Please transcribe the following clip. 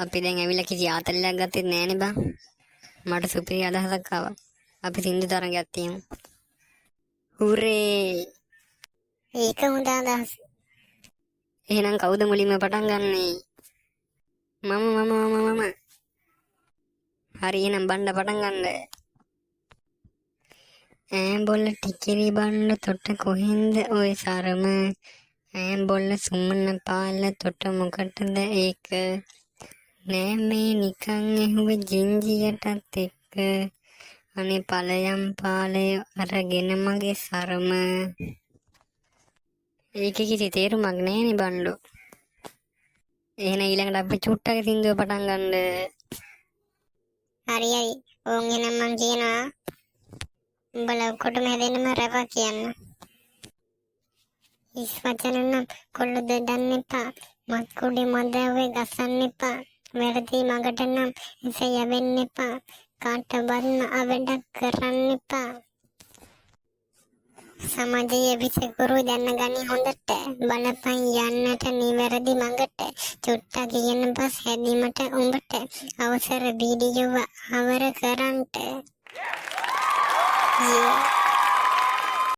අපි දැන් ඇවිල්ලා කිසි ආතල්ලයක් ගත්තෙත් නෑනේ බං. මට සුපිරි අදහසක් ආවා. අපි සින්දු තරඟයක් තියමු. හුරේ! ඒක හොඳ අදහස. එහෙනම් කවුද මුලින්ම පටන් ගන්නෙ? මම. හරි එහෙනම් බණ්ඩ පටන් ගන්න. ඈඹොල්ල ටිකිරි බණ්ඩ තොට කොහෙන්ද ඔය සරම? ඈඹොල්ල සුමන පාල තොට මොකටද ඒක? නෑ මේ නිකන් ඇහුවේ ජින්ජියටත් එක්ක. අනේ ඵලයන් පාලය අරගෙන මගේ සරම. ඒකේ කිසි තේරුමක් නෑනේ බණ්ඩෝ. එහෙනම් ඊළඟට අපි චුට්ටක සින්දුව පටන් ගන්න. හරි. ඕන් එහෙනම් මං කියනවා. උඹලා ඔක්කොටම හැදෙන්නම රැපක් කියන්න. ඉස් වචන නම් කොල්ලද දන්න එපා. මත් කුඩේ මදවේ ගසන්න එපා. වැරදි මගට නම් එසේ යවෙන්න එපා. කාට බන්න අවඩක් කරන්න එපා. සමාජයේ විසකුරු දැනගනි හොඳට. බලපන් යන්නට නිවැරදි මඟට. චුට්ටක් කියන පස් හැදීමට උඹට අවසර වීඩියෝව අවර කරන්ට. Yeah.